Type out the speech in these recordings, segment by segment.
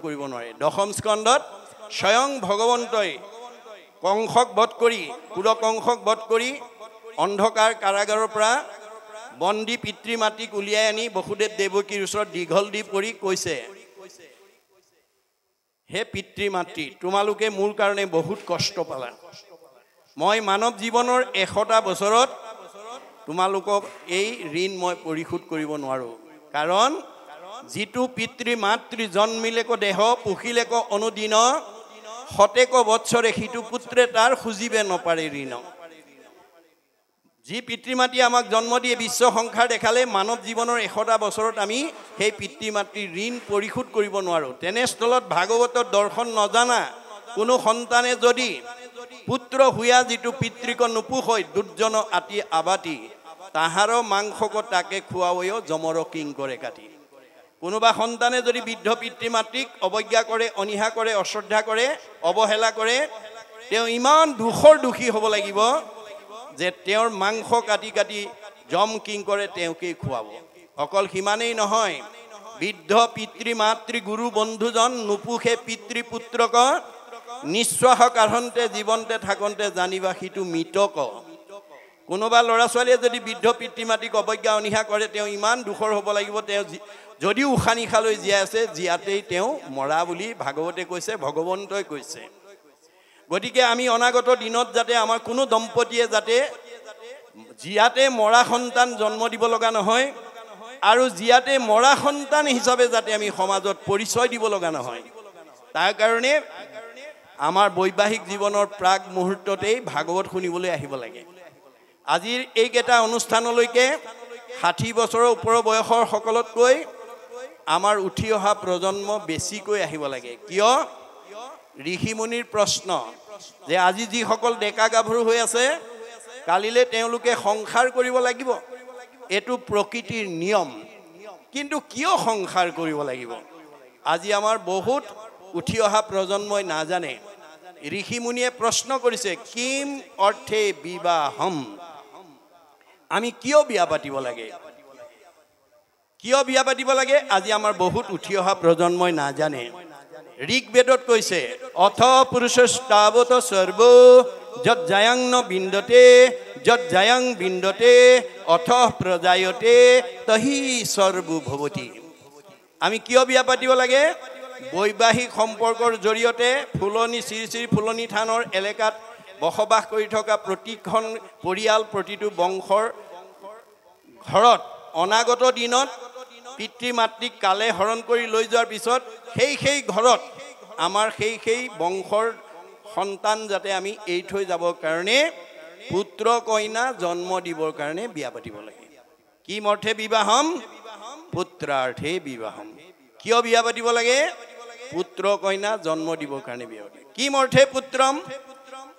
কৰিব নোৱাৰে দশম স্কন্ধত স্বয়ং ভগৱন্তই কংসক বধ কৰি পুৰকংসক বধ কৰি অন্ধকাৰ কাৰাগাৰৰ পৰা বন্দী পিতৃ মাতৃক উলিয়াই আনি বসুদেৱ দেৱকীৰ ওচৰত দীঘল দি পৰি কৈছে হে পিতৃ মাতৃ তোমালোকে মোৰ কাৰণে বহুত কষ্ট পালা মই মানৱ জীৱনৰ 100টা বছৰত তোমালোকক এই ঋণ মই পৰিশোধ কৰিব নোৱাৰো কাৰণ যিটো পিতৃ মাতৃ জন্মিলেক দেহ পুখিলেক অনুদিন শতেক বৎসৰে সিটো পুত্ৰে তাৰ খুজিবে নপাৰে ঋণ যি পিতৃ মাতৃ আমাক জন্ম দিয়ে বিশ্ব সংসাৰ দেখালে মানৱ জীৱনৰ 100টা বছৰত আমি সেই পিতৃ মাতৃৰ ঋণ পৰিশোধ কৰিব নোৱাৰো তেনেস্থলত ভাগৱতৰ দৰ্শন নজানা কোনো সন্তানে যদি পুত্ৰ হুয়া যিটো পিতৃক নুপুষৈ দুৰ্জন আতি আবাতি তাহাৰ মাংসক তাকে খুৱাবয়ো জমৰ কিং কৰে কাটি কোনোবা সন্তানে যদি বৃদ্ধ পিতৃ মাতৃক অৱজ্ঞা কৰে অনিহা কৰে অশ্ৰদ্ধা কৰে অৱহেলা কৰে তেওঁ ইমান দুখী হ'ব লাগিব যে তেওঁৰ মাংস কাটি কাটি জম কিং কৰে তেওঁকেই খুৱাব অকল সিমানেই নহয় বৃদ্ধ পিতৃ মাতৃ গুৰু বন্ধুজন নুপুষে পিতৃ পুত্ৰক নিশ্বাস কাঢ়ন্তে জীৱন্তে থাকন্তে জানিবা সিটো মৃতক কোনোবা ল'ৰা ছোৱালীয়ে যদি বৃদ্ধ পিতৃ মাতৃক অৱজ্ঞা অনিহা কৰে তেওঁ ইমান দুখৰ হ'ব লাগিব তেওঁ যদিও উশাহ নিশালৈ জীয়াই আছে জীয়াতেই তেওঁ মৰা বুলি ভাগৱতে কৈছে ভগৱন্তই কৈছে গতিকে আমি অনাগত দিনত যাতে আমাৰ কোনো দম্পতীয়ে যাতে জীয়াতে মৰা সন্তান জন্ম দিব লগা নহয় আৰু জীয়াতে মৰা সন্তান হিচাপে যাতে আমি সমাজত পৰিচয় দিব লগা নহয় তাৰ কাৰণে আমাৰ বৈবাহিক জীৱনৰ প্ৰাক মুহূৰ্ততেই ভাগৱত শুনিবলৈ আহিব লাগে আজিৰ এইকেইটা অনুষ্ঠানলৈকে 60 বছৰৰ ওপৰৰ বয়সৰ সকলতকৈ আমাৰ উঠি অহা প্ৰজন্ম বেছিকৈ আহিব লাগে কিয় ঋষিমুনিৰ প্ৰশ্ন যে আজি যিসকল ডেকা গাভৰু হৈ আছে কালিলে তেওঁলোকে সংসাৰ কৰিব লাগিব এটো প্ৰকৃতিৰ নিয়ম কিন্তু কিয় সংসাৰ কৰিব লাগিব আজি আমাৰ বহুত উঠি অহা প্ৰজন্মই নাজানে ঋষিমুনিয়ে প্ৰশ্ন কৰিছে কিম অৰ্থে বিবাহম আমি কিয় বিয়া পাতিব লাগে আজি আমাৰ বহুত উঠি অহা প্ৰজন্মই নাজানে ঋগ্বেদত কৈছে অথ পুৰুষস্তাৱত সৰ্ব যত জায়াং ন বিন্দতে যত জায়াং বিন্দতে অথ প্ৰজায়তে তহি সৰ্ব ভৱতি আমি কিয় বিয়া পাতিব লাগে বৈবাহিক সম্পৰ্কৰ জৰিয়তে ফুলনি শ্ৰী ফুলনি থানৰ এলেকাত বসবাস কৰি থকা প্ৰতিখন পৰিয়াল প্ৰতিটো বংশৰ ঘৰত অনাগত দিনত পিতৃ মাতৃক কালে হৰণ কৰি লৈ যোৱাৰ পিছত সেই ঘৰত আমাৰ সেই বংশৰ সন্তান যাতে আমি এই থৈ যাবৰ কাৰণে পুত্ৰ কইনা জন্ম দিবৰ কাৰণে বিয়া পাতিব লাগে কি অৰ্থে বিবাহম পুত্ৰাৰ্থে বিবাহম কিয় বিয়া পাতিব লাগে পুত্ৰ কইনা জন্ম দিবৰ কাৰণে বিয়া পাতিব কি অৰ্থে পুত্ৰম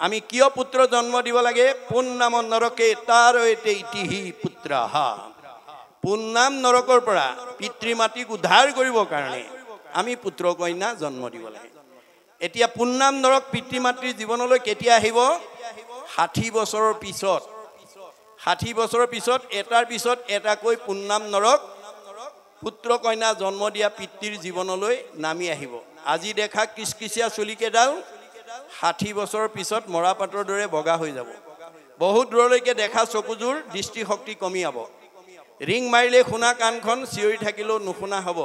আমি কিয় পুত্ৰ জন্ম দিব লাগে পুন্নাম নৰকে তাৰয়তে ইতিহি পুত্ৰাহা পুন্নাম নৰকৰ পৰা পিতৃ মাতৃক উদ্ধাৰ কৰিবৰ কাৰণে আমি পুত্ৰ কইনা জন্ম দিব লাগে এতিয়া পুন্নাম নৰক পিতৃ মাতৃৰ জীৱনলৈ কেতিয়া আহিব 60 বছৰৰ পিছত 60 বছৰৰ পিছত এটাৰ পিছত এটাকৈ পুন্নাম নৰক পুত্ৰ কইনা জন্ম দিয়া পিতৃৰ জীৱনলৈ নামি আহিব আজি দেখা কিচকিচিয়া চুলিকেডাল 60 বছৰৰ পিছত মৰাপাতৰ দৰে বগা হৈ যাব বহুত দূৰলৈকে দেখা চকুযোৰ দৃষ্টিশক্তি কমি যাব ৰিং মাৰিলে শুনা কাণখন চিঞৰি থাকিলেও নুশুনা হ'ব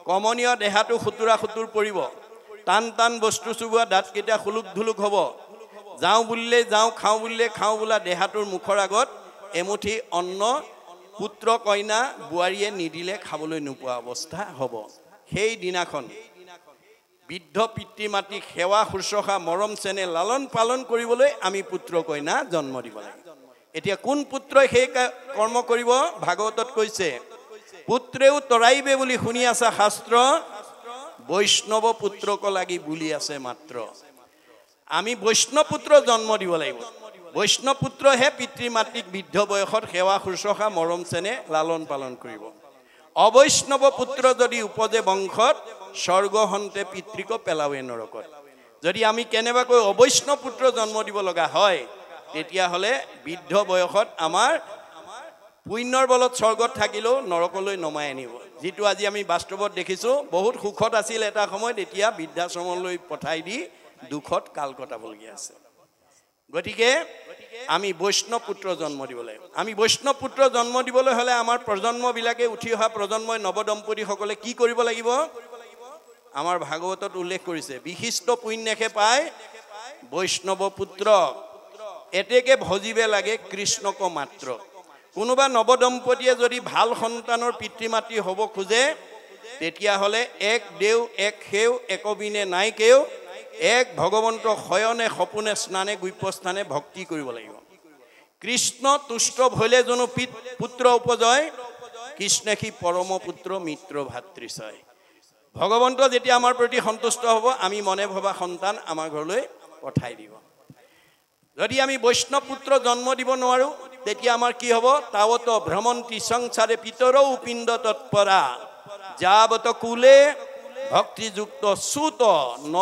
কমনীয় দেহাটো খুতুৰা খুতুৰ পৰিব টান বস্তু চুবোৱা দাঁতকেইটা খুলুক ধুলুক হ'ব যাওঁ বুলিলে যাওঁ খাওঁ বুলিলে খাওঁ বোলা দেহাটোৰ মুখৰ আগত এমুঠি অন্ন পুত্ৰ কইনা বোৱাৰীয়ে নিদিলে খাবলৈ নোপোৱা অৱস্থা হ'ব সেই দিনাখন বৃদ্ধ পিতৃ মাতৃক সেৱা শুশ্ৰূষা মৰম চেনেহ লালন পালন কৰিবলৈ আমি পুত্ৰ কইনা জন্ম দিব লাগে এতিয়া কোন পুত্ৰই সেই কৰ্ম কৰিব ভাগৱতত কৈছে পুত্ৰেও তৰাইবে বুলি শুনি আছে শাস্ত্ৰ বৈষ্ণৱ পুত্ৰক লাগি বুলি আছে মাত্ৰ আমি বৈষ্ণৱ পুত্ৰ জন্ম দিব লাগিব বৈষ্ণৱ পুত্ৰহে পিতৃ মাতৃক বৃদ্ধ বয়সত সেৱা শুশ্ৰূষা মৰম চেনেহ লালন পালন কৰিব অবৈষ্ণৱ পুত্ৰ যদি উপজে বংশত স্বৰ্গ হন্তে পিতৃক পেলাৱে নৰকত যদি আমি কেনেবাকৈ অবৈষ্ণৱ পুত্ৰ জন্ম দিব লগা হয় তেতিয়া হলে বৃদ্ধ বয়সত আমাৰ পুণ্যৰ বলত স্বৰ্গত থাকিলেও নৰকলৈ নমাই আনিব যেটো আজি আমি বাস্তৱত দেখিছো বহুত সুখত আছিল এটা সময়ত এতিয়া বৃদ্ধাশ্ৰমলৈ পঠাই দি দুখত কাল কটাবলগীয়া আছে গতিকে আমি বৈষ্ণৱ পুত্ৰ জন্ম দিব লাগিব আমি বৈষ্ণৱ পুত্ৰ জন্ম দিবলৈ হলে আমাৰ প্ৰজন্মবিলাকে উঠি অহা প্ৰজন্মই নৱদম্পতিসকলে কি কৰিব লাগিব আমাৰ ভাগৱতত উল্লেখ কৰিছে বিশিষ্ট পুণ্যকে পায় বৈষ্ণৱ পুত্ৰ এতেকে ভজিবে লাগে কৃষ্ণক মাত্ৰ কোনোবা নৱদম্পতিয়ে যদি ভাল সন্তানৰ পিতৃ মাতৃ হ'ব খোজে তেতিয়া হলে এক দেও এক হেও একবিনে নাই কেও এক ভগৱন্ত শয়নে সপোনে স্নানে গুপ্যস্থানে ভক্তি কৰিব লাগিব কৃষ্ণ তুষ্ট ভলে জনো পুত্ৰ উপজয় কৃষ্ণেখি পৰম পুত্ৰ মিত্ৰ ভাতৃছয় ভগৱন্ত যেতিয়া আমাৰ প্ৰতি সন্তুষ্ট হ'ব আমি মনে ভবা সন্তান আমাৰ ঘৰলৈ পঠাই দিব যদি আমি বৈষ্ণৱ পুত্ৰ জন্ম দিব নোৱাৰো তেতিয়া আমাৰ কি হ'ব তাৱত ভ্ৰমন্তি সংসাৰে পিতৰৌ পিণ্ড তৎপৰা যাৱত কুলে ভক্তিযুক্ত সুত ন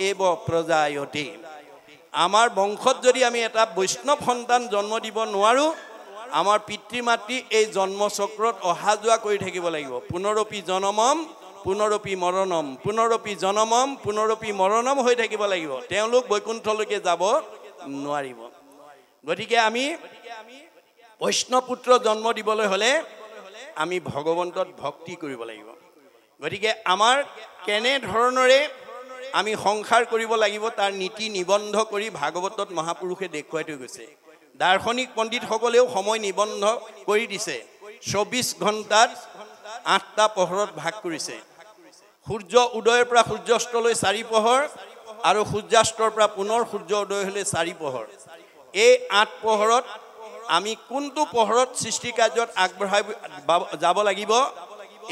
এব প্ৰজায়তে আমাৰ বংশত যদি আমি এটা বৈষ্ণৱ সন্তান জন্ম দিব নোৱাৰো আমাৰ পিতৃ মাতৃ এই জন্ম চক্ৰত অহা যোৱা কৰি থাকিব লাগিব পুনৰপি জনমম পুনৰপি মৰণম পুনৰপি জনমম পুনৰপি মৰণম হৈ থাকিব লাগিব তেওঁলোক বৈকুণ্ঠলৈকে যাব নোৱাৰিব গতিকে আমি বৈষ্ণৱ পুত্ৰ জন্ম দিবলৈ হলে আমি ভগৱন্তত ভক্তি কৰিব লাগিব গতিকে আমাৰ কেনে ধৰণৰে আমি সংসাৰ কৰিব লাগিব তাৰ নীতি নিবন্ধ কৰি ভাগৱতত মহাপুৰুষে দেখুৱাই থৈ গৈছে দাৰ্শনিক পণ্ডিতসকলেও সময় নিবন্ধ কৰি দিছে 24 ঘণ্টাত 8টা পহৰত ভাগ কৰিছে সূৰ্য উদয়ৰ পৰা সূৰ্যাস্তলৈ 4 পহৰ আৰু সূৰ্যাস্তৰ পৰা পুনৰ সূৰ্য উদয় হলে 4 পহৰ এই 8 পহৰত আমি কোনটো পহৰত সৃষ্টি কাৰ্যত আগবঢ়াই যাব লাগিব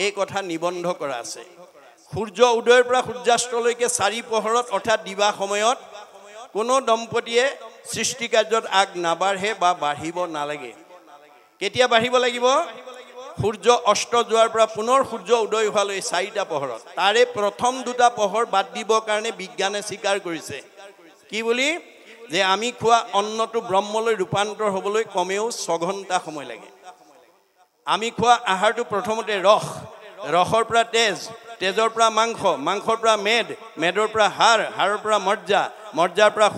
এই কথা নিবন্ধ কৰা আছে সূৰ্য উদয়ৰ পৰা সূৰ্যাস্তলৈকে 4 পহৰত অৰ্থাৎ দিবা সময়ত কোনো দম্পতিয়ে সৃষ্টি কাৰ্যত আগ নাবাঢ়ে বা বাঢ়িব নালাগে কেতিয়া বাঢ়িব লাগিব সূৰ্য অস্ত যোৱাৰ পৰা পুনৰ সূৰ্য উদয় হোৱালৈ 4টা পহৰত তাৰে প্ৰথম দুটা পহৰ বাদ দিবৰ কাৰণে বিজ্ঞানে স্বীকাৰ কৰিছে কি বুলি যে আমি খোৱা অন্নটো ব্ৰহ্মলৈ ৰূপান্তৰ হ'বলৈ কমেও 6 ঘণ্টা সময় লাগে আমি খোৱা আহাৰটো প্ৰথমতে ৰসৰ পৰা তেজৰ পৰা মাংসৰ পৰা মেদৰ পৰা হাড়ৰ পৰা মজ্জাৰ পৰা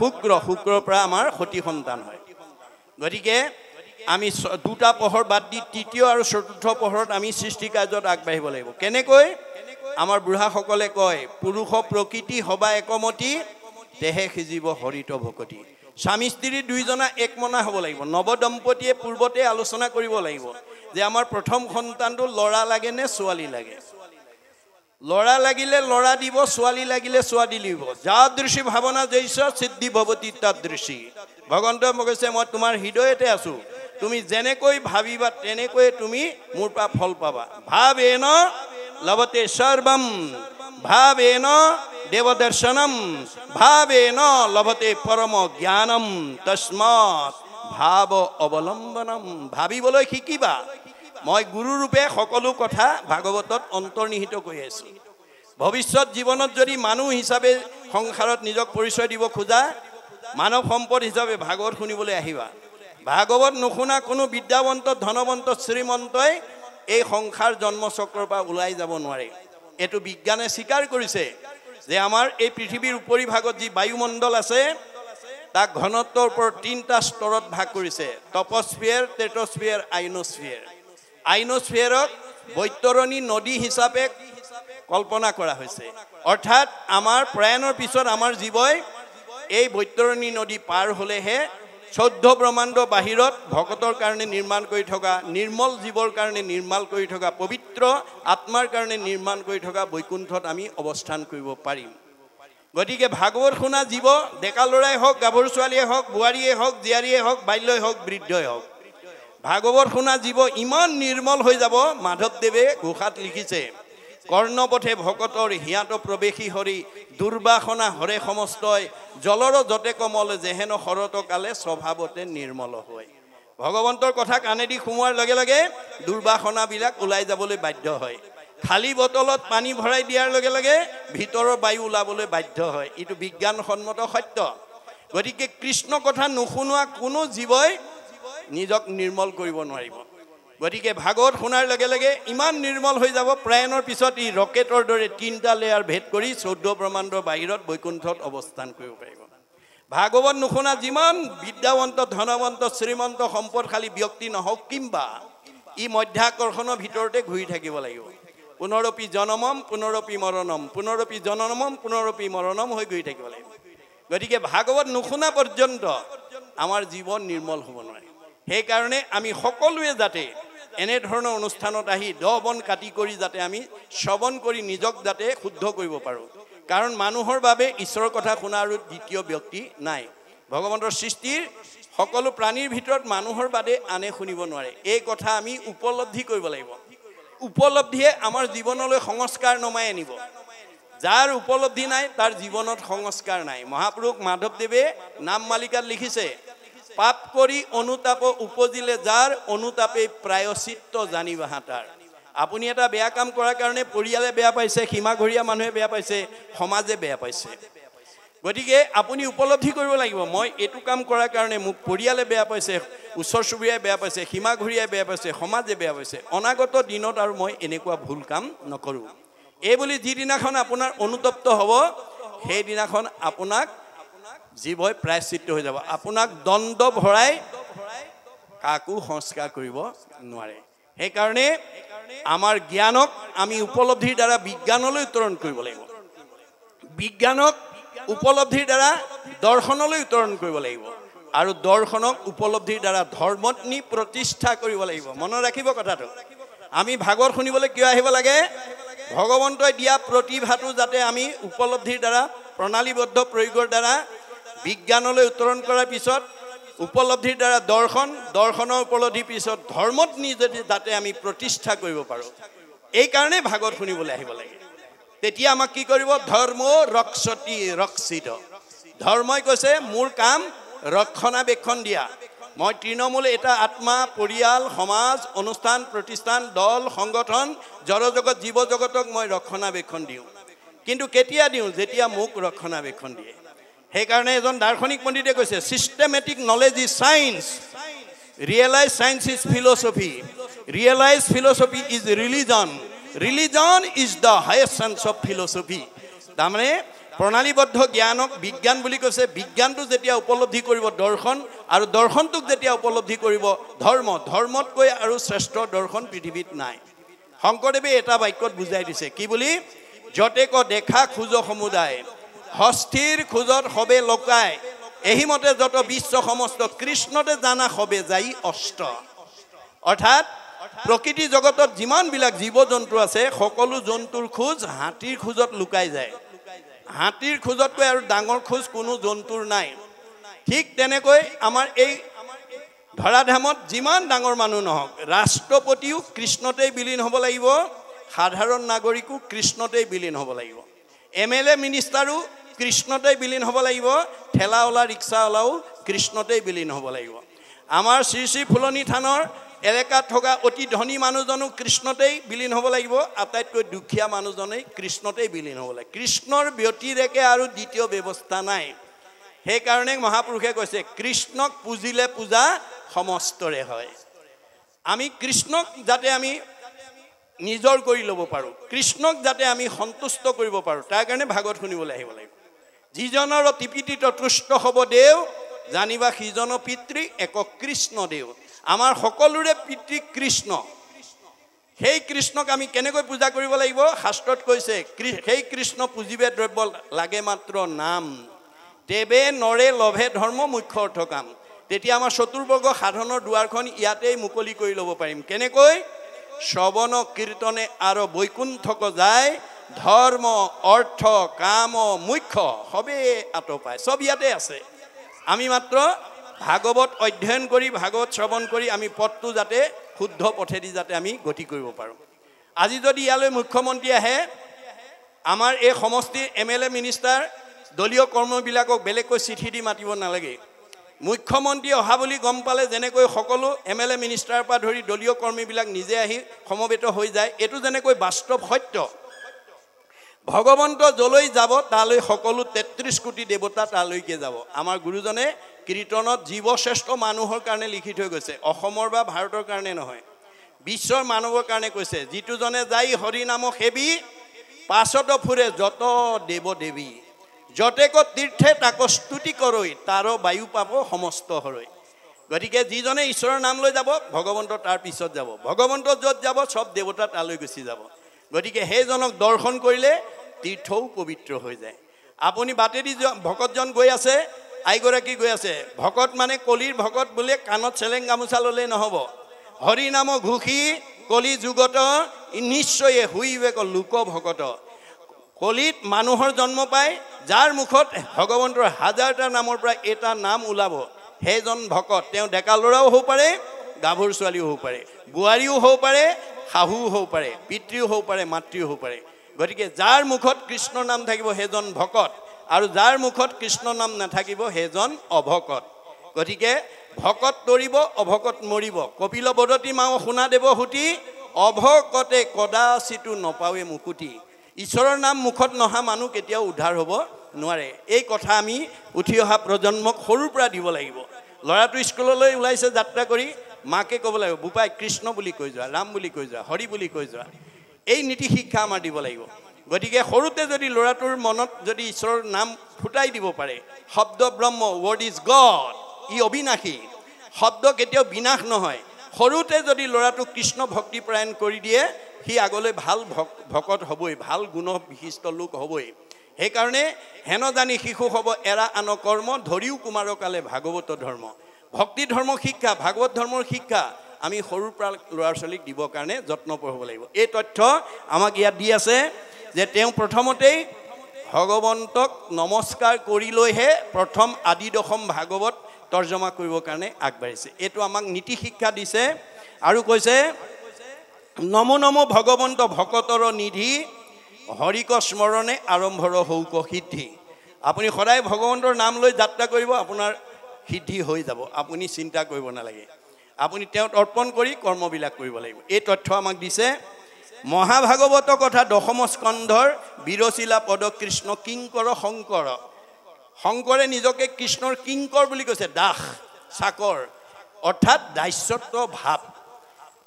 শুক্ৰৰ পৰা আমাৰ সতি সন্তান হয় গতিকে আমি দুটা পহৰ বাদ দি তৃতীয় আৰু চতুৰ্থ পহৰত আমি সৃষ্টি কাৰ্যত আগবাঢ়িব লাগিব কেনেকৈ আমাৰ বুঢ়াসকলে কয় পুৰুষ প্ৰকৃতি হবা একমতি তেহে সিজিব হৰিত ভকতি স্বামী স্ত্ৰী দুইজনা একমনা হ'ব লাগিব নৱদম্পতিয়ে পূৰ্বতে আলোচনা কৰিব লাগিব যে আমাৰ প্ৰথম সন্তানটো ল'ৰা লাগে নে ছোৱালী লাগে ল'ৰা লাগিলে ল'ৰা দিব ছোৱালী লাগিলে ছোৱালী দিব যাদৃশী ভাৱনা জৈছ সিদ্ধি ভৱতি তাদৃশী ভগৱন্তই মোক কৈছে মই তোমাৰ হৃদয়তে আছো তুমি যেনেকৈ ভাবিবা তেনেকৈ তুমি মোৰ পৰা ফল পাবা ভাবেন লভতে সৰ্বম ভাবেন দেৱদৰ্শনম ভাবেন লভতে পৰম জ্ঞানম তস্মাৎ ভাৱ অৱলম্বনম ভাবিবলৈ শিকিবা মই গুৰু ৰূপে সকলো কথা ভাগৱতত অন্তৰ্নিহিত কৰি আছো ভৱিষ্যত জীৱনত যদি মানুহ হিচাপে সংসাৰত নিজক পৰিচয় দিব খোজা মানৱ সম্পদ হিচাপে ভাগৱত শুনিবলৈ আহিবা ভাগৱত নুশুনা কোনো বিদ্যাৱন্ত ধনৱন্ত শ্ৰীমন্তই এই সংসাৰ জন্ম চক্ৰৰ পৰা ওলাই যাব নোৱাৰে এটো বিজ্ঞানে স্বীকাৰ কৰিছে যে আমাৰ এই পৃথিৱীৰ উপৰি ভাগত যি বায়ুমণ্ডল আছে তাক ঘনত্বৰ ওপৰত 3টা স্তৰত ভাগ কৰিছে টপস্ফিয়াৰ টেট্ৰস্ফিয়াৰ আইনোস্ফিয়াৰক বৈতৰণী নদী হিচাপে কল্পনা কৰা হৈছে অৰ্থাৎ আমাৰ প্ৰয়াণৰ পিছত আমাৰ জীৱই এই বৈতৰণী নদী পাৰ হলেহে 14 ব্ৰহ্মাণ্ড বাহিৰত ভকতৰ কাৰণে নিৰ্মাণ কৰি থকা নিৰ্মল জীৱৰ কাৰণে নিৰ্মাল কৰি থকা পবিত্ৰ আত্মাৰ কাৰণে নিৰ্মাণ কৰি থকা বৈকুণ্ঠত আমি অৱস্থান কৰিব পাৰিম গতিকে ভাগৱত শুনা জীৱ ডেকা ল'ৰাই হওক গাভৰু ছোৱালীয়ে হওক বোৱাৰীয়ে হওক জীয়াৰীয়ে হওক বাল্যই হওক বৃদ্ধই হওক ভাগৱত শুনা জীৱ ইমান নিৰ্মল হৈ যাব মাধৱদেৱে ঘোষাত লিখিছে কৰ্ণপথে ভকতৰ হিয়াত প্ৰৱেশী হৰি দুৰ্বাসনা হৰে সমস্তই জলৰ যতে কমল যেহেন শৰত কালে স্বভাৱতে নিৰ্মল হয় ভগৱন্তৰ কথা কাণেদি সোমোৱাৰ লগে লগে দুৰ্বাসনাবিলাক ওলাই যাবলৈ বাধ্য হয় খালি বটলত পানী ভৰাই দিয়াৰ লগে লগে ভিতৰৰ বায়ু ওলাবলৈ বাধ্য হয় এইটো বিজ্ঞানসন্মত সত্য গতিকে কৃষ্ণ কথা নুশুনোৱা কোনো জীৱই নিজক নিৰ্মল কৰিব নোৱাৰিব গতিকে ভাগৱত শুনাৰ লগে লগে ইমান নিৰ্মল হৈ যাব, প্ৰায়ণৰ পিছত ই ৰকেটৰ দৰে 3টা লেয়াৰ ভেদ কৰি 14 ব্ৰহ্মাণ্ডৰ বাহিৰত বৈকুণ্ঠত অৱস্থান কৰিব পাৰিব। ভাগৱত নুশুনা যিমান বিদ্যাৱন্ত, ধনৱন্ত, শ্ৰীমন্ত, সম্পদশালী ব্যক্তি নহওক কিম্বা ই মধ্যাকৰ্ষণৰ ভিতৰতে ঘূৰি থাকিব লাগিব। পুনৰপি জনমম পুনৰপি মৰণম, পুনৰপি জননমম পুনৰপি মৰণম হৈ ঘূৰি থাকিব লাগিব। গতিকে ভাগৱত নুশুনা পৰ্যন্ত আমাৰ জীৱন নিৰ্মল হ'ব নোৱাৰে। সেইকাৰণে আমি সকলোৱে যাতে এনেধৰণৰ অনুষ্ঠানত আহি দহ বন কাটি কৰি যাতে আমি শ্ৰৱণ কৰি নিজক যাতে শুদ্ধ কৰিব পাৰোঁ। কাৰণ মানুহৰ বাবে ঈশ্বৰৰ কথা শুনা আৰু দ্বিতীয় ব্যক্তি নাই। ভগৱন্তৰ সৃষ্টিৰ সকলো প্ৰাণীৰ ভিতৰত মানুহৰ বাদে আনে শুনিব নোৱাৰে। এই কথা আমি উপলব্ধি কৰিব লাগিব। উপলব্ধিয়ে আমাৰ জীৱনলৈ সংস্কাৰ নমাই আনিব। যাৰ উপলব্ধি নাই তাৰ জীৱনত সংস্কাৰ নাই। মহাপুৰুষ মাধৱদেৱে নাম মালিকাত লিখিছে, পাপ কৰি অনুতাপ উপজিলে যাৰ, অনুতাপে প্ৰায়শ্চিত্ত জানিবাহা তাৰ। আপুনি এটা বেয়া কাম কৰাৰ কাৰণে পৰিয়ালে বেয়া পাইছে, সীমাঘৰীয়া মানুহে বেয়া পাইছে, সমাজে বেয়া পাইছে। গতিকে আপুনি উপলব্ধি কৰিব লাগিব, মই এইটো কাম কৰাৰ কাৰণে মোক পৰিয়ালে বেয়া পাইছে, ওচৰ চুবুৰীয়াই বেয়া পাইছে, সীমাঘৰীয়াই বেয়া পাইছে, সমাজে বেয়া পাইছে। অনাগত দিনত আৰু মই এনেকুৱা ভুল কাম নকৰোঁ। এই বুলি যিদিনাখন আপোনাৰ অনুতপ্ত হ'ব, সেইদিনাখন আপোনাক জীৱই প্ৰায়শ্চিত্ত হৈ যাব। আপোনাক দণ্ড ভৰাই কাকো সংস্কাৰ কৰিব নোৱাৰে। সেইকাৰণে আমাৰ জ্ঞানক আমি উপলব্ধিৰ দ্বাৰা বিজ্ঞানলৈ উত্তৰণ কৰিব লাগিব। বিজ্ঞানক উপলব্ধিৰ দ্বাৰা দৰ্শনলৈ উত্তৰণ কৰিব লাগিব। আৰু দৰ্শনক উপলব্ধিৰ দ্বাৰা ধৰ্মত নি প্ৰতিষ্ঠা কৰিব লাগিব। মনত ৰাখিব কথাটো। আমি ভাগৱত শুনিবলৈ কিয় আহিব লাগে? ভগৱন্তই দিয়া প্ৰতিভাটো যাতে আমি উপলব্ধিৰ দ্বাৰা প্ৰণালীবদ্ধ প্ৰয়োগৰ দ্বাৰা বিজ্ঞানলৈ উত্তৰণ কৰাৰ পিছত উপলব্ধিৰ দ্বাৰা দৰ্শন, দৰ্শনৰ উপলব্ধিৰ পিছত ধৰ্মত নি যদি যাতে আমি প্ৰতিষ্ঠা কৰিব পাৰোঁ, এইকাৰণে ভাগৱত শুনিবলৈ আহিব লাগে। তেতিয়া আমাক কি কৰিব? ধৰ্ম ৰক্ষতি ৰক্ষিত। ধৰ্মই কৈছে মোৰ কাম ৰক্ষণাবেক্ষণ দিয়া। মই তৃণমূল এটা আত্মা, পৰিয়াল, সমাজ, অনুষ্ঠান, প্ৰতিষ্ঠান, দল, সংগঠন, জড়জগত, জীৱ জগতক মই ৰক্ষণাবেক্ষণ দিওঁ। কিন্তু কেতিয়া দিওঁ? যেতিয়া মোক ৰক্ষণাবেক্ষণ দিয়ে। সেইকাৰণে এজন দাৰ্শনিক পণ্ডিতে কৈছে, systematic knowledge is science, realise science is philosophy, realise philosophy is religion, religion is the highest sense of philosophy. তাৰমানে প্ৰণালীবদ্ধ জ্ঞানক বিজ্ঞান বুলি কৈছে। বিজ্ঞানটো যেতিয়া উপলব্ধি কৰিব দৰ্শন, আৰু দৰ্শনটোক যেতিয়া উপলব্ধি কৰিব ধৰ্ম, ধৰ্মতকৈ আৰু শ্ৰেষ্ঠ দৰ্শন পৃথিৱীত নাই। শংকৰদেৱে এটা বাক্যত বুজাই দিছে, কি বুলি? যতেক দেখা খোজ সমুদায়, হস্থিৰ খোজত সবে লকায়, এহিমতে যত বিশ্ব সমস্ত, কৃষ্ণতে জানা সবে যাই অষ্ট। অৰ্থাৎ প্ৰকৃতি জগতত যিমানবিলাক জীৱ জন্তু আছে, সকলো জন্তুৰ খোজ হাতীৰ খোজত লুকাই যায়। হাতীৰ খোজতকৈ আৰু ডাঙৰ খোজ কোনো জন্তুৰ নাই। ঠিক তেনেকৈ আমাৰ এই ধৰাধামত যিমান ডাঙৰ মানুহ নহওক, ৰাষ্ট্ৰপতিও কৃষ্ণতেই বিলীন হ'ব লাগিব, সাধাৰণ নাগৰিকো কৃষ্ণতেই বিলীন হ'ব লাগিব, MLA মিনিষ্টাৰো কৃষ্ণতেই বিলীন হ'ব লাগিব, ঠেলাৱালা ৰিক্সাৱালাও কৃষ্ণতেই বিলীন হ'ব লাগিব। আমাৰ শ্ৰী শ্ৰী ফুলনি থানৰ এলেকাত থকা অতি ধনী মানুহজনো কৃষ্ণতেই বিলীন হ'ব লাগিব, আটাইতকৈ দুখীয়া মানুহজনেই কৃষ্ণতেই বিলীন হ'ব লাগিব। কৃষ্ণৰ ব্যতিৰেকে আৰু দ্বিতীয় ব্যৱস্থা নাই। সেইকাৰণে মহাপুৰুষে কৈছে, কৃষ্ণক পুজিলে পূজা সমস্তৰে হয়। আমি কৃষ্ণক যাতে আমি নিজৰ কৰি ল'ব পাৰোঁ, কৃষ্ণক যাতে আমি সন্তুষ্ট কৰিব পাৰোঁ, তাৰ কাৰণে ভাগৱত শুনিবলৈ আহিব লাগিব। যিজনৰ ত্ৰিপিটিত তুষ্ট হ'ব দেও, জানিবা সিজন পিতৃ এক কৃষ্ণ দেও। আমাৰ সকলোৰে পিতৃ কৃষ্ণ। সেই কৃষ্ণক আমি কেনেকৈ পূজা কৰিব লাগিব? শাস্ত্ৰত কৈছে, সেই কৃষ্ণ পুজিবে দ্ৰব্য লাগে মাত্ৰ নাম, দেৱে নৰে লভে ধৰ্ম মুখ্য অৰ্থ কাম। তেতিয়া আমাৰ চতুৰ্বৰ্গ সাধনৰ দুৱাৰখন ইয়াতেই মুকলি কৰি ল'ব পাৰিম। কেনেকৈ? শ্ৰৱণ কীৰ্তনে আৰু বৈকুণ্ঠক যায়, ধৰ্ম অৰ্থ কাম মুখ্য সবে আতপায়। চব ইয়াতে আছে। আমি মাত্ৰ ভাগৱত অধ্যয়ন কৰি, ভাগৱত শ্ৰৱণ কৰি আমি পথটো যাতে শুদ্ধ পথেদি যাতে আমি গতি কৰিব পাৰোঁ। আজি যদি ইয়ালৈ মুখ্যমন্ত্ৰী আহে, আমাৰ এই সমষ্টিৰ MLA মিনিষ্টাৰ, দলীয় কৰ্মবিলাকক বেলেগকৈ চিঠি দি মাতিব নালাগে। মুখ্যমন্ত্ৰী অহা বুলি গম পালে যেনেকৈ সকলো MLA মিনিষ্টাৰৰ পৰা ধৰি দলীয় কৰ্মীবিলাক নিজে আহি সমবেত হৈ যায়, এইটো যেনেকৈ বাস্তৱ সত্য। ভগৱন্ত যলৈ যাব তালৈ সকলো 33 কোটি দেৱতা তালৈকে যাব। আমাৰ গুৰুজনে কীৰ্তনত জীৱশ্ৰেষ্ঠ মানুহৰ কাৰণে লিখি থৈ গৈছে, অসমৰ বা ভাৰতৰ কাৰণে নহয়। বিশ্বৰ মানৱৰ কাৰণে কৈছে যিটোজনে যাই হৰি নাম সেবি পাছত ফুৰে যত দেৱ দেৱী যতেক তীৰ্থে তাক স্তুতি কৰৈ তাৰ বায়ু পাব সমস্ত হৰৈ গতিকে যিজনে ঈশ্বৰৰ নাম লৈ যাব ভগৱন্ত তাৰ পিছত যাব ভগৱন্ত য'ত যাব সব দেৱতা তালৈ গুচি যাব গতিকে সেইজনক দৰ্শন কৰিলে তীৰ্থও পবিত্ৰ হৈ যায় আপুনি বাটেদি ভকতজন গৈ আছে আইগৰাকী গৈ আছে ভকত মানে কলিৰ ভকত বোলে কাণত চেলেং গামোচা ল'লেই নহ'ব হৰি নাম ঘোষি কলি যুগত নিশ্চয়ে হুইবে লোক ভকত কলিত মানুহৰ জন্ম পায় যাৰ মুখত ভগৱন্তৰ হাজাৰটা নামৰ পৰা এটা নাম ওলাব সেইজন ভকত তেওঁ ডেকা ল'ৰাও হ'ব পাৰে গাভৰু ছোৱালীও হ'ব পাৰে বোৱাৰীও হ'ব পাৰে শাহুও হ'ব পাৰে পিতৃও হ'ব পাৰে মাতৃও হ'ব পাৰে গতিকে যাৰ মুখত কৃষ্ণ নাম থাকিব সেইজন ভকত আৰু যাৰ মুখত কৃষ্ণ নাম নাথাকিব সেইজন অভকত গতিকে ভকত তৰিব অভকত মৰিব কপিল বদতি মাও শুনা দেৱ হুতি অভকতে কদাচিতো নপাৱে মুকুতি ঈশ্বৰৰ নাম মুখত নহা মানুহ কেতিয়াও উদ্ধাৰ হ'ব নোৱাৰে এই কথা আমি উঠি অহা প্ৰজন্মক সৰুৰ পৰা দিব লাগিব ল'ৰাটো স্কুললৈ ওলাইছে যাত্ৰা কৰি মাকে ক'ব লাগিব বোপাই কৃষ্ণ বুলি কৈ যোৱা ৰাম বুলি কৈ যোৱা হৰি বুলি কৈ যোৱা এই নীতি শিক্ষা আমাৰ দিব লাগিব গতিকে সৰুতে যদি ল'ৰাটোৰ মনত যদি ঈশ্বৰৰ নাম ফুটাই দিব পাৰে শব্দ ব্ৰহ্ম ৱৰ্ড ইজ গড ই অবিনাশী শব্দ কেতিয়াও বিনাশ নহয় সৰুতে যদি ল'ৰাটোক কৃষ্ণ ভক্তিপৰায়ণ কৰি দিয়ে সি আগলৈ ভাল ভকত হ'বই ভাল গুণ বিশিষ্ট লোক হ'বই সেইকাৰণে হেন জানি শিশু হ'ব এৰা আন কৰ্ম ধৰিও কুমাৰকালে ভাগৱত ধৰ্ম ভক্তি ধৰ্ম শিক্ষা ভাগৱত ধৰ্মৰ শিক্ষা আমি সৰুৰ পৰা ল'ৰা ছোৱালীক দিবৰ কাৰণে যত্ন পঢ়িব লাগিব এই তথ্য আমাক ইয়াত দি আছে যে তেওঁ প্ৰথমতেই ভগৱন্তক নমস্কাৰ কৰি লৈহে প্ৰথম আদি দশম ভাগৱত তৰ্জমা কৰিবৰ কাৰণে আগবাঢ়িছে এইটো আমাক নীতি শিক্ষা দিছে আৰু কৈছে নমো নমো ভগৱন্ত ভকতৰ নিধি হৰিক স্মৰণে আৰম্ভৰ হৌক সিদ্ধি আপুনি সদায় ভগৱন্তৰ নাম লৈ যাত্ৰা কৰিব আপোনাৰ সিদ্ধি হৈ যাব আপুনি চিন্তা কৰিব নালাগে আপুনি তেওঁত অৰ্পণ কৰি কৰ্মবিলাক কৰিব লাগিব এই তথ্য আমাক দিছে মহাভাগৱত কথা দশম স্কন্ধৰ বিৰচিলা পদ কৃষ্ণ কিংকৰ শংকৰ শংকৰে নিজকে কৃষ্ণৰ কিংকৰ বুলি কৈছে দাস চাকৰ অৰ্থাৎ দাস্যত্ব ভাৱ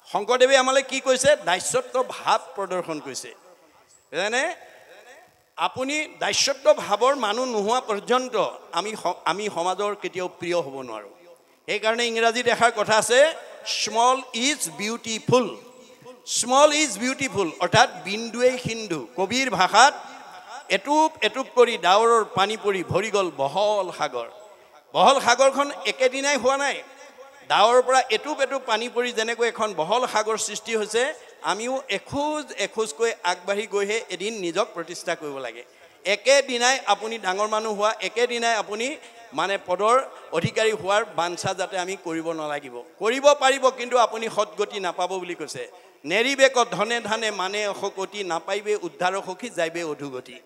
শংকৰদেৱে আমালৈ কি কৈছে দাস্যত্ব ভাৱ প্ৰদৰ্শন কৰিছে যেনে আপুনি দাস্যত্ব ভাৱৰ মানুহ নোহোৱা পৰ্যন্ত আমি সমাজৰ কেতিয়াও প্ৰিয় হ'ব নোৱাৰোঁ সেইকাৰণে ইংৰাজীত এষাৰ কথা আছে small is beautiful small is beautiful অৰ্থাৎ বিন্দুৱেই সিন্ধু কবিৰ ভাষাত এটুপ এটুপ কৰি ডাৱৰৰ পানী পৰি ভৰি গ'ল বহল সাগৰখন একেদিনাই হোৱা নাই ডাৱৰৰ পৰা এটুপ এটুপ পানী পৰি যেনেকৈ এখন বহল সাগৰ সৃষ্টি হৈছে আমিও এখোজ এখোজকৈ আগবাঢ়ি গৈহে এদিন নিজক প্ৰতিষ্ঠা কৰিব লাগে একেদিনাই আপুনি ডাঙৰ মানুহ হোৱা একেদিনাই আপুনি মানে পদৰ অধিকাৰী হোৱাৰ বাঞ্ছা যাতে আমি কৰিব নালাগিব কৰিব পাৰিব কিন্তু আপুনি সৎগতি নাপাব বুলি কৈছে নেৰিবেক ধনে ধানে মানে অশকতি নাপাইবে উদ্ধাৰ সখী যাইবে অধুগতি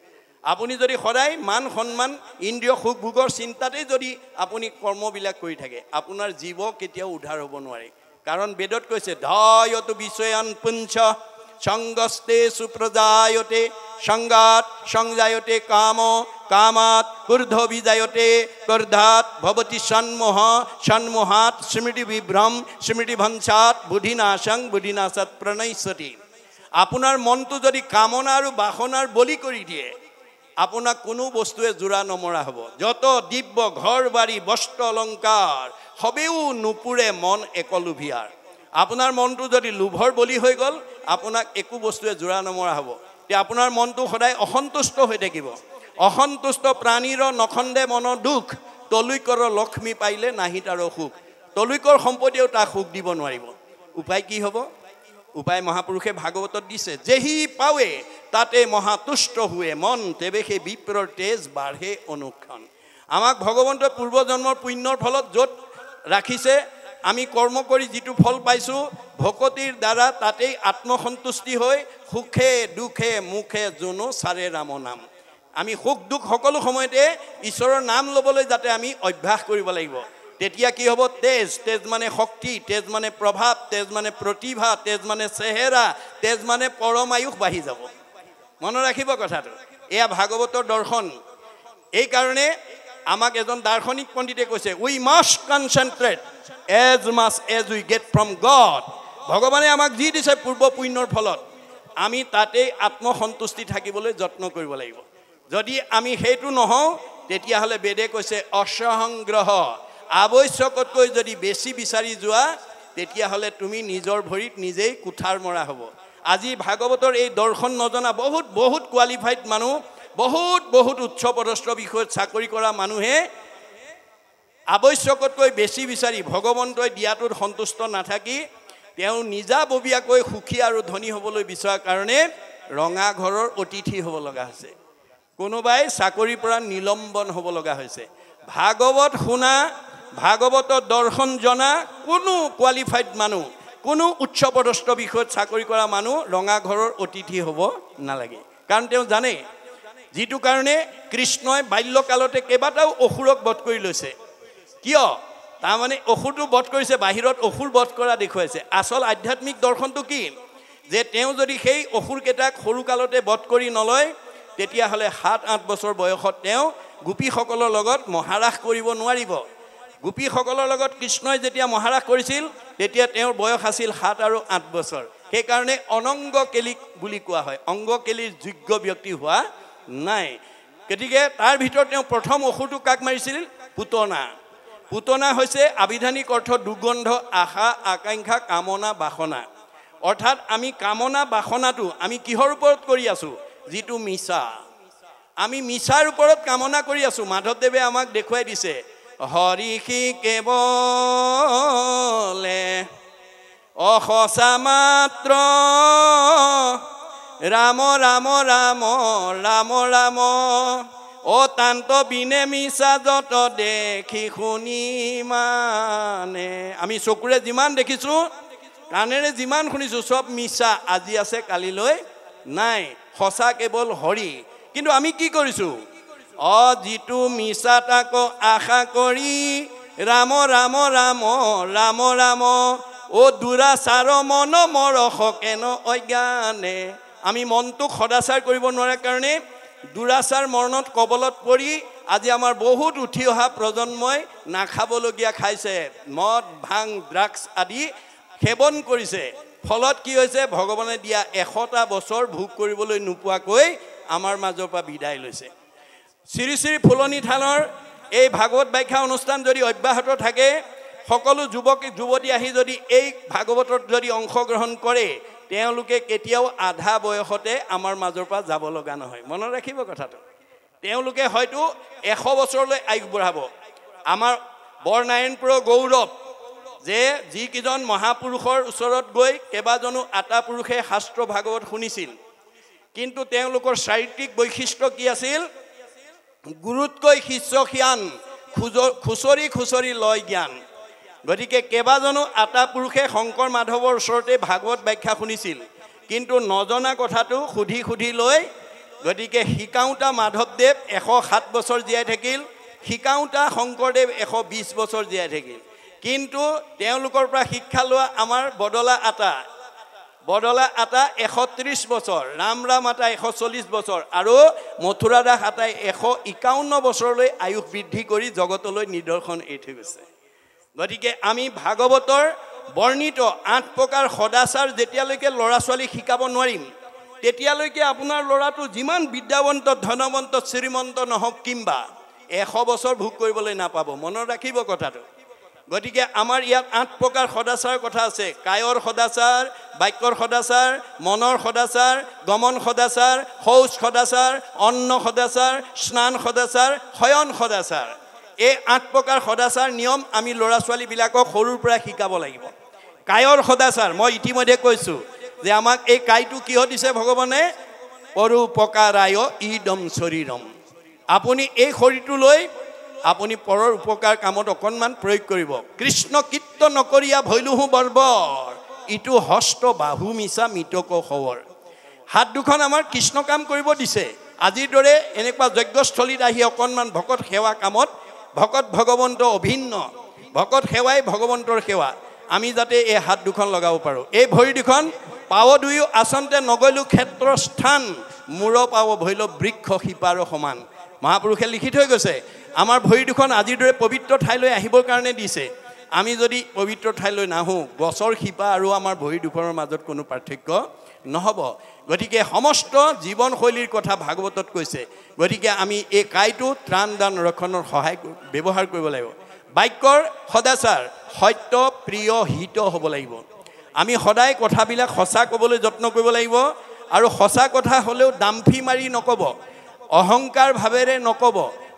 আপুনি যদি সদায় মান সন্মান ইন্দ্ৰিয় সুখ ভোগৰ চিন্তাতেই যদি আপুনি কৰ্মবিলাক কৰি থাকে আপোনাৰ জীৱ কেতিয়াও উদ্ধাৰ হ'ব নোৱাৰে কাৰণ বেদত কৈছে ধায়তু বিষয়ান পুঞ্চ সংগস্তে সুপ্ৰজায়তে সংগাত সংজায়তে কাম কামাত ক্ৰোধ বিজায়তে ক্ৰোধাত ভবতি সন্মোহ সন্মোহাত স্মৃতি বিভ্ৰম স্মৃতি ভঞ্চাত বুদ্ধিনাশং বুদ্ধিনাশাত প্ৰণয়সতি আপোনাৰ মনটো যদি কামনা আৰু বাসনাৰ বলি কৰি দিয়ে আপোনাক কোনো বস্তুৱে জোৰা নমৰা হ'ব যত দিব্য ঘৰ বাৰী বস্ত্ৰ অলংকাৰ সবেও নুপুৰে মন একলোভিয়াৰ আপোনাৰ মনটো যদি লোভৰ বলি হৈ গ'ল আপোনাক একো বস্তুৱে জোৰা নমৰা হ'ব তে আপোনাৰ মনটো সদায় অসন্তুষ্ট হৈ থাকিব অসন্তুষ্ট প্ৰাণীৰ নখন্দে মনৰ দুখ তলুইকৰ লক্ষ্মী পাইলে নাহি তাৰ সুখ তলুইকৰ সম্পত্তিও তাক সুখ দিব নোৱাৰিব উপায় কি হ'ব উপায় মহাপুৰুষে ভাগৱতত দিছে যেহি পাৱে তাতে মহাতুষ্ট হুৱে মন তেবে সেই বিপ্ৰৰ তেজ বাঢ়ে অনুক্ষণ আমাক ভগৱন্তই পূৰ্বজন্মৰ পুণ্যৰ ফলত য'ত ৰাখিছে আমি কৰ্ম কৰি যিটো ফল পাইছোঁ ভকতিৰ দ্বাৰা তাতেই আত্মসন্তুষ্টি হৈ সুখে দুখে মুখে যোনো চাৰে ৰাম নাম আমি সুখ দুখ সকলো সময়তে ঈশ্বৰৰ নাম ল'বলৈ যাতে আমি অভ্যাস কৰিব লাগিব তেতিয়া কি হ'ব তেজ মানে শক্তি তেজ মানে প্ৰভাৱ তেজ মানে প্ৰতিভা তেজ মানে চেহেৰা তেজ মানে পৰমায়ুস বাঢ়ি যাব মনত ৰাখিব কথাটো এয়া ভাগৱতৰ দৰ্শন এই কাৰণে আমাক এজন দাৰ্শনিক পণ্ডিতে কৈছে উই must কনচেন্ট্ৰেট as much as we get from God ভগৱানে আমাক যি দিছে পূৰ্ব পুণ্যৰ ফলত আমি তাতেই আত্মসন্তুষ্টি থাকিবলৈ যত্ন কৰিব লাগিব যদি আমি সেইটো নহওঁ তেতিয়াহ'লে বেদে কৈছে অসংগ্ৰহ আৱশ্যকতকৈ যদি বেছি বিচাৰি যোৱা তেতিয়াহ'লে তুমি নিজৰ ভৰিত নিজেই কুঠাৰ মৰা হ'ব আজি ভাগৱতৰ এই দৰ্শন নজনা বহুত বহুত কোৱালিফাইড মানুহ বহুত উচ্চ পদস্থ বিষয়ত চাকৰি কৰা মানুহে আৱশ্যকতকৈ বেছি বিচাৰি ভগৱন্তই দিয়াটোত সন্তুষ্ট নাথাকি তেওঁ নিজাববীয়াকৈ সুখী আৰু ধনী হ'বলৈ বিচৰাৰ কাৰণে ৰঙা ঘৰৰ অতিথি হ'ব লগা হৈছে কোনোবাই চাকৰিৰ পৰা নিলম্বন হ'ব লগা হৈছে ভাগৱত শুনা ভাগৱতৰ দৰ্শন জনা কোনো কোৱালিফাইড মানুহ কোনো উচ্চ পদস্থ বিষয়ত চাকৰি কৰা মানুহ ৰঙা ঘৰৰ অতিথি হ'ব নালাগে কাৰণ তেওঁ জানে যিটো কাৰণে কৃষ্ণই বাল্যকালতে কেইবাটাও অসুৰক বধ কৰি লৈছে কিয় তাৰমানে অসুৰটো বধ কৰিছে বাহিৰত অসুৰ বধ কৰা দেখুৱাইছে আচল আধ্যাত্মিক দৰ্শনটো কি যে তেওঁ যদি সেই অসুৰকেইটাক সৰুকালতে বধ কৰি নলয় তেতিয়াহ'লে 7-8 বছৰ বয়সত তেওঁ গোপীসকলৰ লগত মহাৰাস কৰিব নোৱাৰিব গোপীসকলৰ লগত কৃষ্ণই যেতিয়া মহাৰাস কৰিছিল তেতিয়া তেওঁৰ বয়স আছিল 7 আৰু 8 বছৰ সেইকাৰণে অনংগ কেলিক বুলি কোৱা হয় অংগ কেলিৰ যোগ্য ব্যক্তি হোৱা নাই গতিকে তাৰ ভিতৰত তেওঁ প্ৰথম অসুৰটো কাক মাৰিছিল পুতনা হৈছে আবিধানিক অৰ্থ দুগন্ধ আশা আকাংক্ষা কামনা বাসনা অৰ্থাৎ আমি কামনা বাসনাটো আমি কিহৰ ওপৰত কৰি আছো যিটো মিছা আমি মিছাৰ ওপৰত কামনা কৰি আছো মাধৱদেৱে আমাক দেখুৱাই দিছে হৰিষি কেৱলে অসচা মাত্ৰ ৰাম ৰাম ৰাম ৰাম ৰাম অতান্ত বিনে মিছা যত দেখি শুনি মানে আমি চকুৰে যিমান দেখিছো কাণেৰে যিমান শুনিছো সব মিছা আজি আছে কালিলৈ নাই সঁচা কেৱল হৰি কিন্তু আমি কি কৰিছো যিটো মিছা তাক আশা কৰি ৰাম ৰাম ৰাম ৰাম ৰাম দুৰাচাৰ মন মৰস কেন অজ্ঞানে আমি মনটোক সদাচাৰ কৰিব নোৱাৰাৰ কাৰণে দুৰাচাৰ মৰণত কবলত পৰি আজি আমাৰ বহুত উঠি অহা প্ৰজন্মই নাখাবলগীয়া খাইছে মদ ভাং ড্ৰাগছ আদি সেৱন কৰিছে ফলত কি হৈছে ভগৱানে দিয়া 100টা বছৰ ভোগ কৰিবলৈ নোপোৱাকৈ আমাৰ মাজৰ পৰা বিদায় লৈছে শ্ৰী শ্ৰী ফুলনি থানৰ এই ভাগৱত ব্যাখ্যা অনুষ্ঠান যদি অব্যাহত থাকে সকলো যুৱতী আহি যদি এই ভাগৱতত যদি অংশগ্ৰহণ কৰে তেওঁলোকে কেতিয়াও আধা বয়সতে আমাৰ মাজৰ পৰা যাব লগা নহয় মনত ৰাখিব কথাটো তেওঁলোকে হয়তো 100 বছৰলৈ আয়ুস বঢ়াব আমাৰ বৰনাৰায়ণপুৰৰ গৌৰৱ যে যিকেইজন মহাপুৰুষৰ ওচৰত গৈ কেইবাজনো আটা পুৰুষে শাস্ত্ৰ ভাগৱত শুনিছিল কিন্তু তেওঁলোকৰ শাৰীৰিক বৈশিষ্ট্য কি আছিল গুৰুতকৈ শিষ্য জ্ঞান খুচৰি লয় জ্ঞান গতিকে কেইবাজনো আটা পুৰুষে শংকৰ মাধৱৰ ওচৰতে ভাগৱত ব্যাখ্যা শুনিছিল কিন্তু নজনা কথাটো সুধি লৈ গতিকে শিকাওঁতা মাধৱদেৱ 107 বছৰ জীয়াই থাকিল শিকাওঁতা শংকৰদেৱ 120 বছৰ জীয়াই থাকিল কিন্তু তেওঁলোকৰ পৰা শিক্ষা লোৱা আমাৰ বদলা আটা 130 বছৰ ৰাম আটা 140 বছৰ আৰু মথুৰা দাস আটাই 151 বছৰলৈ আয়ুস বৃদ্ধি কৰি জগতলৈ নিদৰ্শন এৰি থৈ গৈছে গতিকে আমি ভাগৱতৰ বৰ্ণিত 8 প্ৰকাৰ সদাচাৰ যেতিয়ালৈকে ল'ৰা ছোৱালী শিকাব নোৱাৰিম তেতিয়ালৈকে আপোনাৰ ল'ৰাটো যিমান বিদ্যাৱন্ত ধনৱন্ত শ্ৰীমন্ত নহওক কিম্বা 100 বছৰ ভোগ কৰিবলৈ নাপাব মনত ৰাখিব কথাটো গতিকে আমাৰ ইয়াত 8 প্ৰকাৰ সদাচাৰ কথা আছে কায়ৰ সদাচাৰ বাক্যৰ সদাচাৰ মনৰ সদাচাৰ গমন সদাচাৰ শৌচ সদাচাৰ অন্ন সদাচাৰ স্নান সদাচাৰ শয়ন সদাচাৰ এই 8 প্ৰকাৰ সদাচাৰ নিয়ম আমি ল'ৰা ছোৱালীবিলাকক সৰুৰ পৰা শিকাব লাগিব কায়ৰ সদাচাৰ মই ইতিমধ্যে কৈছো যে আমাক এই কাইটো কিয় দিছে ভগৱানে পৰোপকাৰায় ইদম শৰীৰম আপুনি এই শৰীৰটো লৈ আপুনি পৰৰ উপকাৰ কামত অকণমান প্ৰয়োগ কৰিব কৃষ্ণ কীৰ্ত নকৰিয়া ভৈলুহু বৰ্বৰ ইটো হস্ত বাহু মিছা মিতক খবৰ হাত দুখন আমাৰ কৃষ্ণ কাম কৰিব দিছে আজিৰ দৰে এনেকুৱা যজ্ঞস্থলীত আহি অকণমান ভকত সেৱা কামত ভকত ভগৱন্ত অভিন্ন ভকত সেৱাই ভগৱন্তৰ সেৱা আমি যাতে এই হাত দুখন লগাব পাৰোঁ এই ভৰি দুখন পাৱ দুয়ো আচলতে নগৈলো ক্ষেত্ৰ স্থান মূৰ পাৱ ভৈল বৃক্ষ শিপাৰ সমান মহাপুৰুষে লিখি থৈ গৈছে আমাৰ ভৰি দুখন আজিৰ দৰে পবিত্ৰ ঠাইলৈ আহিবৰ কাৰণে দিছে আমি যদি পবিত্ৰ ঠাইলৈ নাহোঁ গছৰ শিপা আৰু আমাৰ ভৰি দুখনৰ মাজত কোনো পাৰ্থক্য নহ'ব গতিকে সমস্ত জীৱনশৈলীৰ কথা ভাগৱতত কৈছে গতিকে আমি এই কাইটো ত্ৰাণ দান ৰক্ষণৰ সহায় ব্যৱহাৰ কৰিব লাগিব বাক্যৰ সদাচাৰ সত্য প্ৰিয় হিত হ'ব লাগিব আমি সদায় কথাবিলাক সঁচা ক'বলৈ যত্ন কৰিব লাগিব আৰু সঁচা কথা হ'লেও দাম্ফি মাৰি নক'ব অহংকাৰ ভাৱেৰে নক'ব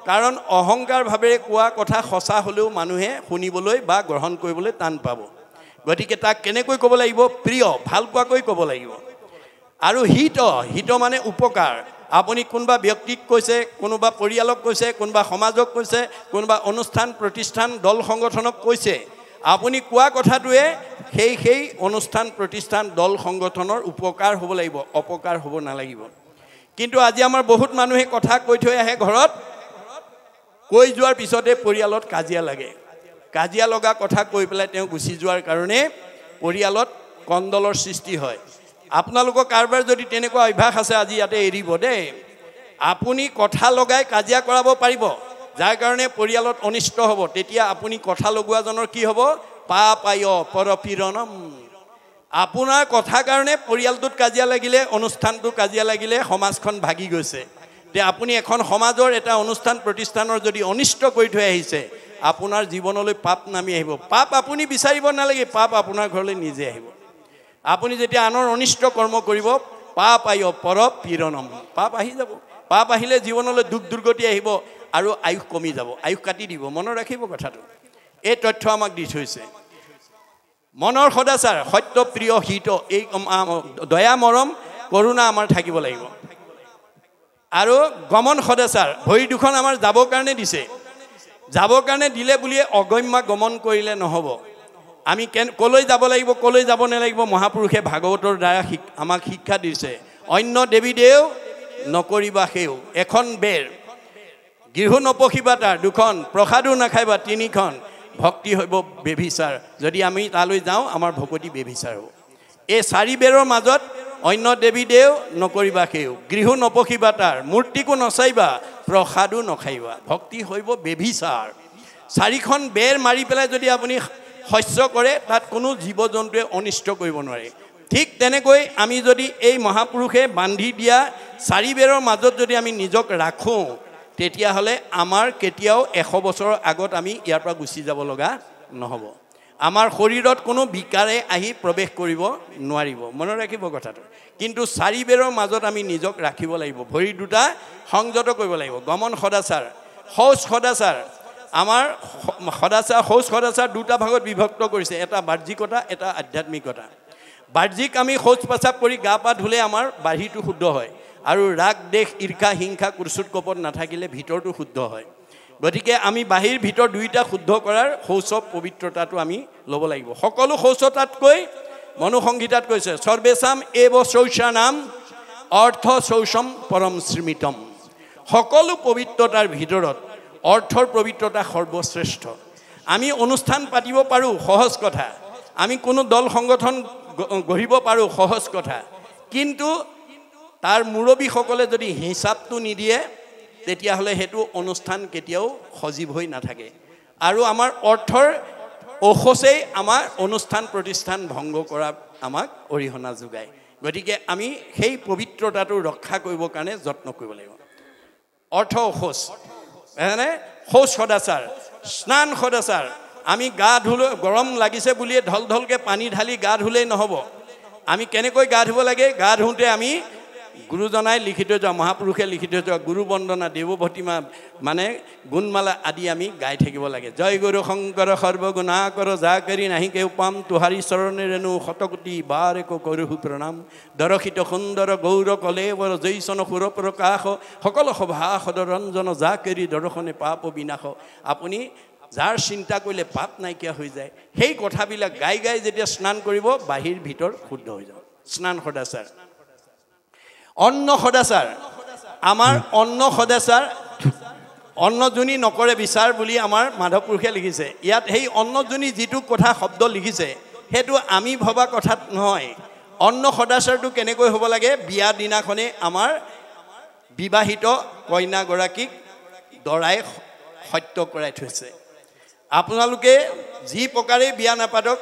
কাৰণ অহংকাৰ ভাৱেৰে কোৱা কথা সঁচা হ'লেও মানুহে শুনিবলৈ বা গ্ৰহণ কৰিবলৈ টান পাব গতিকে তাক কেনেকৈ ক'ব লাগিব প্ৰিয় ভাল পোৱাকৈ ক'ব লাগিব আৰু হিত মানে উপকাৰ আপুনি কোনোবা ব্যক্তিক কৈছে কোনোবা পৰিয়ালক কৈছে কোনোবা সমাজক কৈছে কোনোবা অনুষ্ঠান প্ৰতিষ্ঠান দল সংগঠনক কৈছে আপুনি কোৱা কথাটোৱে সেই অনুষ্ঠান প্ৰতিষ্ঠান দল সংগঠনৰ উপকাৰ হ'ব লাগিব অপকাৰ হ'ব নালাগিব কিন্তু আজি আমাৰ বহুত মানুহে কথা কৈ থৈ আহে ঘৰত কৈ যোৱাৰ পিছতে পৰিয়ালত কাজিয়া লগা কথা কৈ পেলাই তেওঁ গুচি যোৱাৰ কাৰণে পৰিয়ালত কন্দলৰ সৃষ্টি হয় আপোনালোকৰ কাৰোবাৰ যদি তেনেকুৱা অভ্যাস আছে আজি ইয়াতে এৰিব দেই আপুনি কথা লগাই কাজিয়া কৰাব পাৰিব যাৰ কাৰণে পৰিয়ালত অনিষ্ট হ'ব তেতিয়া আপুনি কথা লগোৱাজনৰ কি হ'ব পাপায় পৰপীড়নম আপোনাৰ কথা কাৰণে পৰিয়ালটোত কাজিয়া লাগিলে অনুষ্ঠানটো কাজিয়া লাগিলে সমাজখন ভাগি গৈছে তে আপুনি এখন সমাজৰ এটা অনুষ্ঠান প্ৰতিষ্ঠানৰ যদি অনিষ্ট কৰি থৈ আহিছে আপোনাৰ জীৱনলৈ পাপ নামি আহিব পাপ আপুনি বিচাৰিব নালাগে পাপ আপোনাৰ ঘৰলৈ নিজে আহিব আপুনি যেতিয়া আনৰ অনিষ্ট কৰ্ম কৰিব পাপায় পৰপীড়নম পাপ আহি যাব পাপ আহিলে জীৱনলৈ দুখ দুৰ্গতি আহিব আৰু আয়ুষ কমি যাব আয়ুষ কাটি দিব মনত ৰাখিব কথাটো এই তথ্য আমাক দি থৈছে মনৰ সদাচাৰ সত্য প্ৰিয় হিত এই দয়া মৰম কৰুণা আমাৰ থাকিব লাগিব আৰু গমন সদাচাৰ ভৰি দুখন আমাৰ যাবৰ কাৰণে দিছে যাবৰ কাৰণে দিলে বুলিয়ে অগম্য গমন কৰিলে নহ'ব আমি কলৈ যাব লাগিব কলৈ যাব নালাগিব মহাপুৰুষে ভাগৱতৰ দ্বাৰা আমাক শিক্ষা দিছে অন্য দেৱী দেও নকৰিবা সেও এখন বেৰ গৃহ নপখিবা তাৰ দুখন প্ৰসাদো নাখাইবা তিনিখন ভক্তি হ'ব বেভিচাৰ যদি আমি তালৈ যাওঁ আমাৰ ভকতি বেভিচাৰ হ'ব এই চাৰি বেৰৰ মাজত অন্য দেৱী দেও নকৰিবা সেও গৃহ নপখিবা তাৰ মূৰ্তিকো নচাইবা প্ৰসাদো নখাইবা ভক্তি হ'ব বেভিচাৰ চাৰিখন বেৰ মাৰি পেলাই যদি আপুনি শস্য কৰে তাত কোনো জীৱ জন্তুৱে অনিষ্ট কৰিব নোৱাৰে ঠিক তেনেকৈ আমি যদি এই মহাপুৰুষে বান্ধি দিয়া চাৰি বেৰৰ মাজত যদি আমি নিজক ৰাখোঁ তেতিয়াহ'লে আমাৰ কেতিয়াও 100 বছৰৰ আগত আমি ইয়াৰ পৰা গুচি যাব লগা নহ'ব আমাৰ শৰীৰত কোনো বিকাৰে আহি প্ৰৱেশ কৰিব নোৱাৰিব মনত ৰাখিব কথাটো কিন্তু চাৰি বেৰৰ মাজত আমি নিজক ৰাখিব লাগিব ভৰি দুটা সংযত কৰিব লাগিব গমন সদাচাৰ শৌচ সদাচাৰ আমাৰ শৌচ সদাচাৰ দুটা ভাগত বিভক্ত কৰিছে এটা বাহ্যিকতা এটা আধ্যাত্মিকতা বাহ্যিক আমি শৌচ প্ৰস্ৰাৱ কৰি গা পা ধুলে আমাৰ বাহিৰটো শুদ্ধ হয় আৰু ৰাগ দেশ ঈৰ্ষা হিংসা কুৰ্চুট কপট নাথাকিলে ভিতৰটো শুদ্ধ হয় গতিকে আমি বাহিৰ ভিতৰ দুইটা শুদ্ধ কৰাৰ শৌচ পবিত্ৰতাটো আমি ল'ব লাগিব সকলো শৌচতাতকৈ মনুসংহিতাত কৈছে সৰ্বেশাম এব শৌচানাম অৰ্থ শৌচম পৰম স্মৃতম সকলো পবিত্ৰতাৰ ভিতৰত অৰ্থৰ পবিত্ৰতা সৰ্বশ্ৰেষ্ঠ আমি অনুষ্ঠান পাতিব পাৰোঁ সহজ কথা আমি কোনো দল সংগঠন গঢ়িব পাৰোঁ সহজ কথা কিন্তু তাৰ মুৰব্বীসকলে যদি হিচাপটো নিদিয়ে তেতিয়াহ'লে সেইটো অনুষ্ঠান কেতিয়াও সজীৱ হৈ নাথাকে আৰু আমাৰ অৰ্থৰ অখোচেই আমাৰ অনুষ্ঠান প্ৰতিষ্ঠান ভংগ কৰা আমাক অৰিহণা যোগায় গতিকে আমি সেই পবিত্ৰতাটো ৰক্ষা কৰিবৰ কাৰণে যত্ন কৰিব লাগিব অৰ্থ অখোচ মানে শৌচ সদাচাৰ স্নান সদাচাৰ আমি গা ধুলে গৰম লাগিছে বুলিয়ে ঢলকে পানী ঢালি গা ধুলেই নহ'ব আমি কেনেকৈ গা ধুব লাগে গা ধুওঁতে আমি গুৰুজনাই লিখি থৈ যোৱা মহাপুৰুষে লিখি থৈ যোৱা গুৰু বন্দনা দেৱভতিমা মানে গুণমালা আদি আমি গাই থাকিব লাগে জয় গুৰু শংকৰ সৰ্বগুণাকৰ যা কৰি নাহি কেও পাম তোহাৰী চৰণে ৰেণু শতকোটি বাৰ একো কৰোহু প্ৰণাম দৰশিত সুন্দৰ গৌৰ কলেবৰ জৈচন সুৰ প্ৰকাশ সকলো সভা সদৰঞ্জন যা কৰি দৰ্শনে পাপ বিনাশ আপুনি যাৰ চিন্তা কৰিলে পাপ নাইকিয়া হৈ যায় সেই কথাবিলাক গাই যেতিয়া স্নান কৰিব বাহিৰ ভিতৰ শুদ্ধ হৈ যাব স্নান সদাচাৰ অন্ন সদাচাৰ আমাৰ অন্ন সদাচাৰ অন্নজনী নকৰে বিচাৰ বুলি আমাৰ মাধৱ পুৰুষে লিখিছে ইয়াত সেই অন্নজনী যিটো কথা শব্দ লিখিছে সেইটো আমি ভবা কথাত নহয় অন্ন সদাচাৰটো কেনেকৈ হ'ব লাগে বিয়া দিনাখনে আমাৰ বিবাহিত কইনাগৰাকীক দৰাই সত্য কৰাই থৈছে আপোনালোকে যি প্ৰকাৰে বিয়া নাপাতক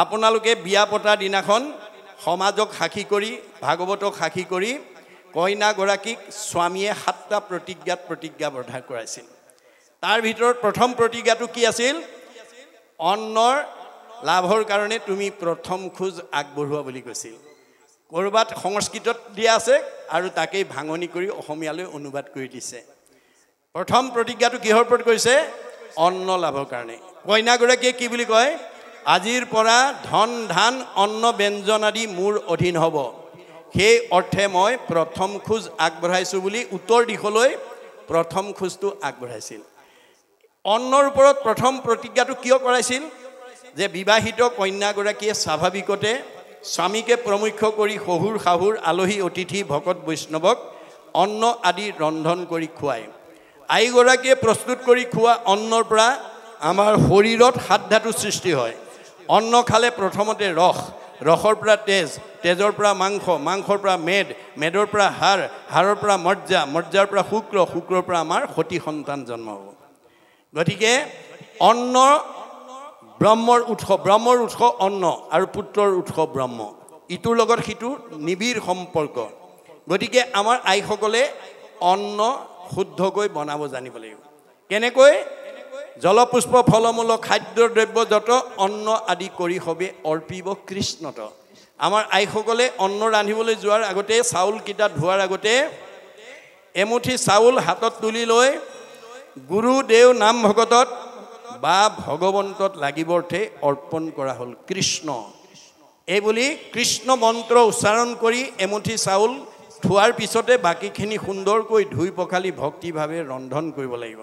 আপোনালোকে বিয়া পতাৰ দিনাখন সমাজক সাক্ষী কৰি ভাগৱতক সাক্ষী কৰি কইনাগৰাকীক স্বামীয়ে 7টা প্ৰতিজ্ঞাবদ্ধ কৰাইছিল তাৰ ভিতৰত প্ৰথম প্ৰতিজ্ঞাটো কি আছিল অন্নৰ লাভৰ কাৰণে তুমি প্ৰথম খোজ আগবঢ়োৱা বুলি কৈছিল কৰবাত সংস্কৃতত দিয়া আছে আৰু তাকেই ভাঙনি কৰি অসমীয়ালৈ অনুবাদ কৰি দিছে প্ৰথম প্ৰতিজ্ঞাটো কিহৰ ওপৰত কৈছে অন্ন লাভৰ কাৰণে কইনাগৰাকীয়ে কি বুলি কয় আজিৰ পৰা ধন ধান অন্ন ব্যঞ্জন আদি মোৰ অধীন হ'ব সেই অৰ্থে মই প্ৰথম খোজ আগবঢ়াইছো বুলি উত্তৰ দিশলৈ প্ৰথম খোজটো আগবঢ়াইছিল অন্নৰ ওপৰত প্ৰথম প্ৰতিজ্ঞাটো কিয় কৰাইছিল যে বিবাহিত কন্যাগৰাকীয়ে স্বাভাৱিকতে স্বামীকে প্ৰমুখ্য কৰি শহুৰ শাহুৰ আলহী অতিথি ভকত বৈষ্ণৱক অন্ন আদি ৰন্ধন কৰি খুৱায় আইগৰাকীয়ে প্ৰস্তুত কৰি খোৱা অন্নৰ পৰা আমাৰ শৰীৰত 7 ধাতু সৃষ্টি হয় অন্ন খালে প্ৰথমতে ৰসৰ পৰা তেজৰ পৰা মাংসৰ পৰা মেদৰ পৰা হাড়ৰ পৰা মজ্জাৰ পৰা শুক্ৰৰ পৰা আমাৰ সতি সন্তান জন্ম হ'ব গতিকে অন্ন ব্ৰহ্মৰ উৎস অন্ন আৰু পুত্ৰৰ উৎস ব্ৰহ্ম ইটোৰ লগত সিটো নিবিড় সম্পৰ্ক গতিকে আমাৰ আইসকলে অন্ন শুদ্ধকৈ বনাব জানিব লাগিব কেনেকৈ জলপুষ্প ফলমূল খাদ্য দ্ৰব্য যত অন্ন আদি কৰি হবে অৰ্পিব কৃষ্ণত আমাৰ আইসকলে অন্ন ৰান্ধিবলৈ যোৱাৰ আগতে চাউল কিটা ধোৱাৰ আগতে এমুঠি চাউল হাতত তুলি লৈ গুৰু দেও নাম ভগতত বা ভগৱন্তত লাগিবৰ্থে অৰ্পণ কৰা হ'ল কৃষ্ণ এই বুলি কৃষ্ণ মন্ত্ৰ উচ্চাৰণ কৰি এমুঠি চাউল ধোৱাৰ পিছতে বাকীখিনি সুন্দৰকৈ ধুই পখালি ভক্তিভাৱে ৰন্ধন কৰিব লাগিব